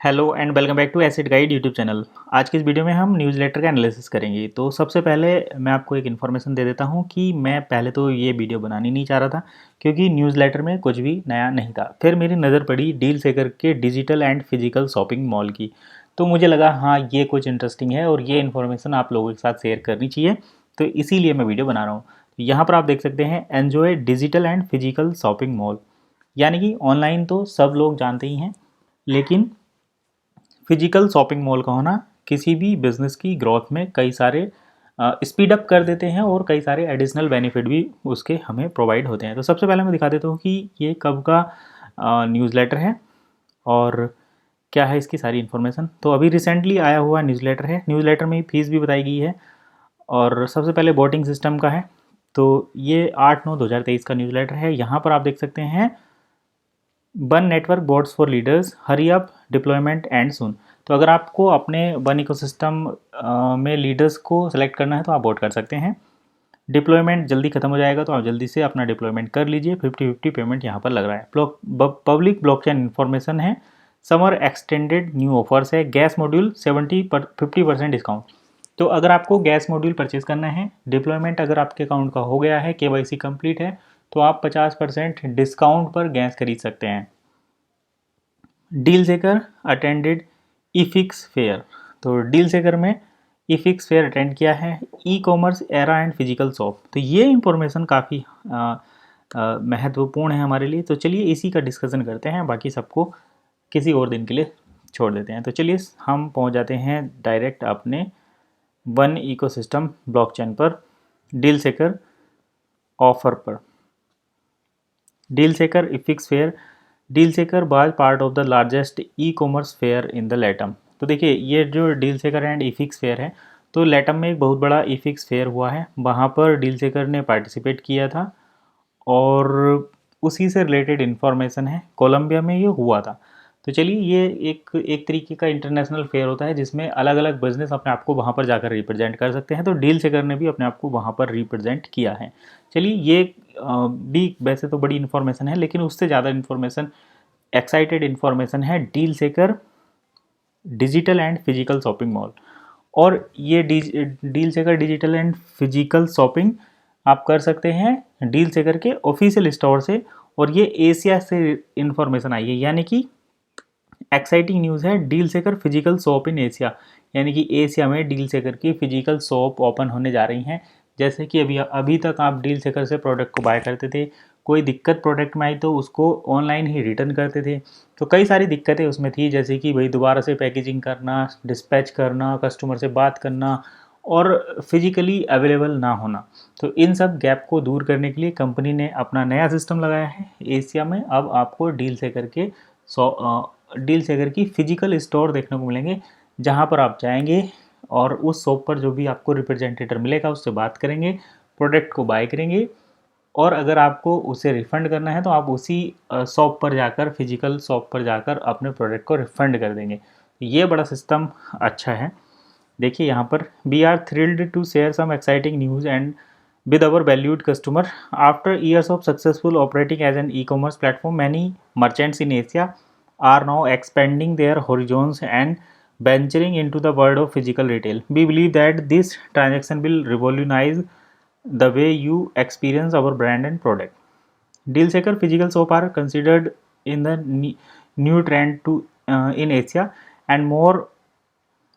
Hello and welcome back to Asset Guide YouTube channel. आज की इस वीडियो में हम न्यूज़लेटर का एनालिसिस करेंगे। तो सबसे पहले मैं आपको एक इन्फॉर्मेशन दे देता हूं कि मैं पहले तो ये वीडियो बनानी नहीं चाह रहा था क्योंकि न्यूज़लेटर में कुछ भी नया नहीं था। फिर मेरी नज़र पड़ी डील सेकर के digital and physical shopping mall की, तो मुझे लगा हाँ ये कुछ इंटरेस्टिंग है और ये इन्फॉर्मेशन आप लोगों के साथ शेयर करनी चाहिए, तो इसीलिए मैं वीडियो बना रहा हूँ। यहाँ पर आप देख सकते हैं enjoy digital and physical shopping mall, यानी कि ऑनलाइन तो सब लोग जानते ही हैं, लेकिन फिजिकल शॉपिंग मॉल का होना किसी भी बिजनेस की ग्रोथ में कई सारे स्पीड अप कर देते हैं और कई सारे एडिशनल बेनिफिट भी उसके हमें प्रोवाइड होते हैं। तो सबसे पहले मैं दिखा देता हूँ कि ये कब का न्यूज़लेटर है और क्या है इसकी सारी इन्फॉर्मेशन। तो अभी रिसेंटली आया हुआ न्यूज़लेटर है। न्यूज़लेटर में फीस भी बताई गई है और सबसे पहले वोटिंग सिस्टम का है। तो ये 8/9/2023 का न्यूज़लेटर है। यहाँ पर आप देख सकते हैं one network boards for leaders hurry up deployment and सुन। तो अगर आपको अपने वन इकोसिस्टम में लीडर्स को सेलेक्ट करना है तो आप वोट कर सकते हैं। डिप्लॉयमेंट जल्दी खत्म हो जाएगा तो आप जल्दी से अपना डिप्लॉयमेंट कर लीजिए। 50-50 पेमेंट यहाँ पर लग रहा है। पब्लिक ब्लॉकचेन इन्फॉर्मेशन है। समर एक्सटेंडेड न्यू ऑफर्स है। Gas module 50% discount. तो अगर आपको गैस मॉड्यूल परचेज करना है, डिप्लॉयमेंट अगर आपके अकाउंट का हो गया है, KYC कंप्लीट है, तो आप 50% डिस्काउंट पर गैस खरीद सकते हैं। डील सेकर अटेंडेड इफिक्स फेयर। तो डील सेकर में इफिक्स फेयर अटेंड किया है। E commerce era and physical shop. तो ये इंफॉर्मेशन काफ़ी महत्वपूर्ण है हमारे लिए। तो चलिए इसी का डिस्कशन करते हैं, बाकी सबको किसी और दिन के लिए छोड़ देते हैं। तो चलिए हम पहुंच जाते हैं डायरेक्ट अपने वन इकोसिस्टम ब्लॉकचेन पर, डील सेकर ऑफर पर। डील सेकर इफिक्स फेयर। डील सेकर was part of the largest e commerce fair in the Latham. तो देखिए ये जो डील सेकर एंड इफिक्स फेयर है, तो लेटम में एक बहुत बड़ा इफिक्स फेयर हुआ है, वहाँ पर डील सेकर ने पार्टिसिपेट किया था और उसी से रिलेटेड इन्फॉर्मेशन है। कोलंबिया में ये हुआ था। तो चलिए ये एक तरीके का इंटरनेशनल फेयर होता है जिसमें अलग अलग बिजनेस अपने आप को वहाँ पर जाकर रिप्रेजेंट कर सकते हैं। तो डील सेकर ने भी अपने आप को वहाँ पर रिप्रेजेंट किया है। चलिए ये भी वैसे तो बड़ी इन्फॉर्मेशन है, लेकिन उससे ज़्यादा इन्फॉर्मेशन, एक्साइटेड इन्फॉर्मेशन है डील सेकर digital and physical shopping mall. और ये डील सेकर डिजिटल एंड फिजिकल शॉपिंग आप कर सकते हैं डील सेकर के ऑफिशियल स्टोर से। और ये एशिया से इन्फॉर्मेशन आई है, यानी कि एक्साइटिंग न्यूज़ है। डील सेकर फिजिकल शॉप इन एशिया, यानी कि एशिया में डील सेकर की फिजिकल शॉप ओपन होने जा रही हैं। जैसे कि अभी तक आप डील सेकर से प्रोडक्ट को बाय करते थे, कोई दिक्कत प्रोडक्ट में आई तो उसको ऑनलाइन ही रिटर्न करते थे। तो कई सारी दिक्कतें उसमें थी, जैसे कि भाई दोबारा से पैकेजिंग करना, डिस्पैच करना, कस्टमर से बात करना और फिजिकली अवेलेबल ना होना। तो इन सब गैप को दूर करने के लिए कंपनी ने अपना नया सिस्टम लगाया है एशिया में। अब आपको डील सेकर के डील सेकर की फिजिकल स्टोर देखने को मिलेंगे, जहां पर आप जाएंगे और उस शॉप पर जो भी आपको रिप्रेजेंटेटर मिलेगा उससे बात करेंगे, प्रोडक्ट को बाय करेंगे और अगर आपको उसे रिफ़ंड करना है तो आप उसी शॉप पर जाकर, फिजिकल शॉप पर जाकर अपने प्रोडक्ट को रिफ़ंड कर देंगे। ये बड़ा सिस्टम अच्छा है। देखिए यहाँ पर we are thrilled to share some exciting news and with our valued customer. After years of successful operating as an e-commerce platform, many merchants in Asia are now expanding their horizons and venturing into the world of physical retail. We believe that this transaction will revolutionize the way you experience our brand and product. Deal Seeker physical shop are considered in the new trend to in Asia, and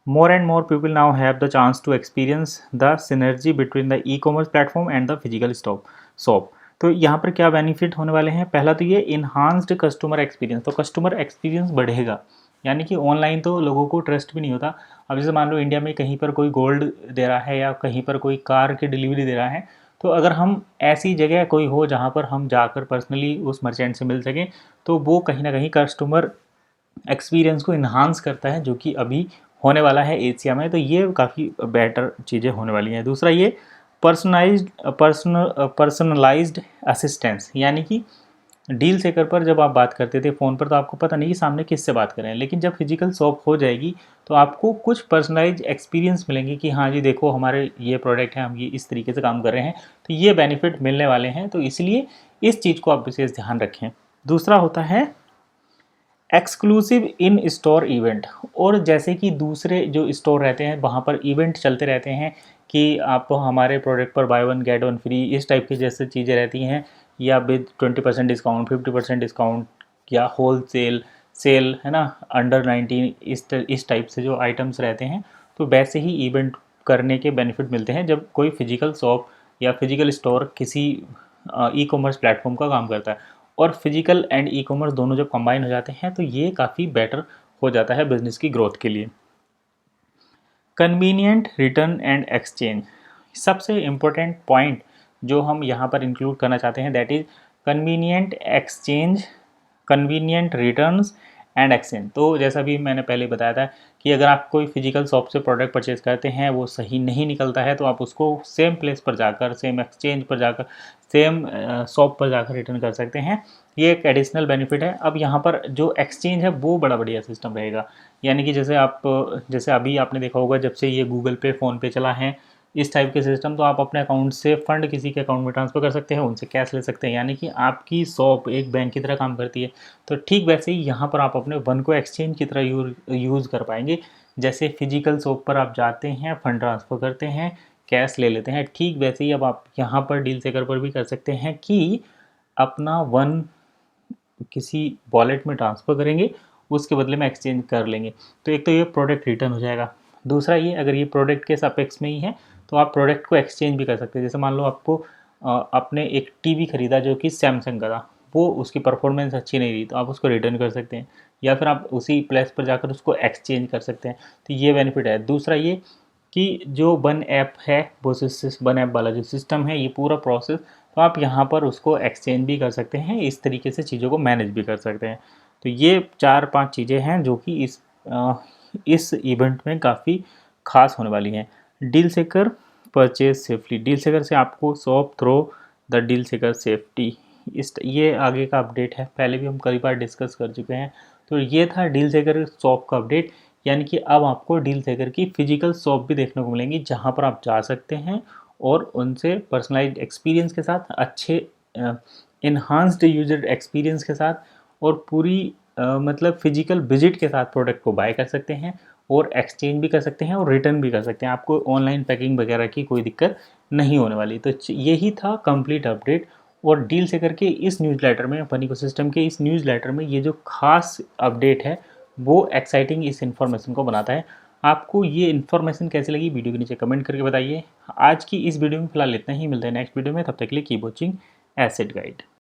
more and more people now have the chance to experience the synergy between the e-commerce platform and the physical shop. तो यहाँ पर क्या benefit होने वाले हैं? पहला तो ये इन्हांस्ड कस्टमर एक्सपीरियंस। तो कस्टमर एक्सपीरियंस बढ़ेगा, यानी कि ऑनलाइन तो लोगों को ट्रस्ट भी नहीं होता। अब जैसे मान लो इंडिया में कहीं पर कोई गोल्ड दे रहा है या कहीं पर कोई कार की डिलीवरी दे रहा है, तो अगर हम ऐसी जगह कोई हो जहाँ पर हम जाकर पर्सनली उस मर्चेंट से मिल सकें, तो वो कहीं ना कहीं कस्टमर एक्सपीरियंस को इन्हांस करता है, जो कि अभी होने वाला है एशिया में। तो ये काफ़ी बेटर चीज़ें होने वाली हैं। दूसरा ये पर्सनलाइज्ड असिस्टेंस, यानी कि डील सेकर पर जब आप बात करते थे फ़ोन पर तो आपको पता नहीं कि सामने किससे बात कर रहे हैं, लेकिन जब फिजिकल शॉप हो जाएगी तो आपको कुछ पर्सनलाइज एक्सपीरियंस मिलेंगे कि हाँ जी देखो हमारे ये प्रोडक्ट है, हम ये इस तरीके से काम कर रहे हैं। तो ये बेनिफिट मिलने वाले हैं, तो इसलिए इस चीज़ को आप विशेष ध्यान रखें। दूसरा होता है एक्सक्लूसिव इन स्टोर इवेंट, और जैसे कि दूसरे जो स्टोर रहते हैं वहाँ पर इवेंट चलते रहते हैं कि आप हमारे प्रोडक्ट पर by one get one free, इस टाइप की जैसे चीज़ें रहती हैं, या विद 20% डिस्काउंट, 50% डिस्काउंट, या होल सेल सेल, है ना, अंडर 19, इस टाइप से जो आइटम्स रहते हैं, तो वैसे ही इवेंट करने के बेनिफिट मिलते हैं जब कोई फिजिकल शॉप या फिजिकल स्टोर किसी ई कॉमर्स प्लेटफॉर्म का काम करता है। और फिजिकल एंड ई कॉमर्स दोनों जब कंबाइन हो जाते हैं तो ये काफ़ी बेटर हो जाता है बिजनेस की ग्रोथ के लिए। कन्वीनियंट रिटर्न एंड एक्सचेंज, सबसे इम्पोर्टेंट पॉइंट जो हम यहाँ पर इंक्लूड करना चाहते हैं, that is convenient exchange, convenient returns and exchange. तो जैसा भी मैंने पहले बताया था कि अगर आप कोई फिजिकल शॉप से प्रोडक्ट परचेज करते हैं, वो सही नहीं निकलता है, तो आप उसको सेम प्लेस पर जाकर, सेम एक्सचेंज पर जाकर, सेम शॉप पर जाकर रिटर्न कर सकते हैं। ये एक एडिशनल बेनिफिट है। अब यहाँ पर जो एक्सचेंज है वो बड़ा बढ़िया सिस्टम रहेगा, यानी कि जैसे अभी आपने देखा होगा जब से ये गूगल पे, फ़ोन पे चला है, इस टाइप के सिस्टम, तो आप अपने अकाउंट से फ़ंड किसी के अकाउंट में ट्रांसफ़र कर सकते हैं, उनसे कैश ले सकते हैं, यानी कि आपकी शॉप एक बैंक की तरह काम करती है। तो ठीक वैसे ही यहाँ पर आप अपने वन को एक्सचेंज की तरह यूज़ कर पाएंगे। जैसे फिजिकल शॉप पर आप जाते हैं, फ़ंड ट्रांसफ़र करते हैं, कैश ले लेते हैं, ठीक वैसे ही अब आप यहाँ पर डील सेकर पर भी कर सकते हैं कि अपना वन किसी वॉलेट में ट्रांसफ़र करेंगे, उसके बदले में एक्सचेंज कर लेंगे। तो एक तो ये प्रोडक्ट रिटर्न हो जाएगा, दूसरा ये अगर ये प्रोडक्ट के सापेक्ष में ही है तो आप प्रोडक्ट को एक्सचेंज भी कर सकते हैं। जैसे मान लो आपको आपने एक टीवी खरीदा जो कि सैमसंग का था, वो उसकी परफॉर्मेंस अच्छी नहीं रही, तो आप उसको रिटर्न कर सकते हैं, या फिर आप उसी प्लेस पर जाकर उसको एक्सचेंज कर सकते हैं। तो ये बेनिफिट है। दूसरा ये कि जो वन ऐप है, वो वन ऐप वाला जो सिस्टम है, ये पूरा प्रोसेस, तो आप यहाँ पर उसको एक्सचेंज भी कर सकते हैं, इस तरीके से चीज़ों को मैनेज भी कर सकते हैं। तो ये 4-5 चीज़ें हैं जो कि इस इवेंट में काफ़ी ख़ास होने वाली हैं। डील सेकर परचेज सेफली, डील सेकर से आपको शॉप थ्रो द डील सेकर सेफ्टी, ये आगे का अपडेट है, पहले भी हम कई बार डिस्कस कर चुके हैं। तो ये था डील सेकर शॉप का अपडेट, यानी कि अब आपको डील सेकर की फिजिकल शॉप भी देखने को मिलेंगी, जहाँ पर आप जा सकते हैं और उनसे पर्सनलाइज्ड एक्सपीरियंस के साथ, अच्छे इन्हांस्ड यूजर एक्सपीरियंस के साथ, और पूरी मतलब फिजिकल विजिट के साथ प्रोडक्ट को बाय कर सकते हैं, और एक्सचेंज भी कर सकते हैं, और रिटर्न भी कर सकते हैं। आपको ऑनलाइन पैकिंग वगैरह की कोई दिक्कत नहीं होने वाली। तो यही था कंप्लीट अपडेट। और डील सेकर के इस न्यूज़लेटर में, अपन इकोसिस्टम के इस न्यूज़लेटर में, ये जो खास अपडेट है वो एक्साइटिंग इस इन्फॉर्मेशन को बनाता है। आपको ये इन्फॉर्मेशन कैसी लगी, वीडियो के नीचे कमेंट करके बताइए। आज की इस वीडियो में फिलहाल इतना ही, मिलते हैं नेक्स्ट वीडियो में, तब तक के लिए कीप वॉचिंग एसेट गाइड।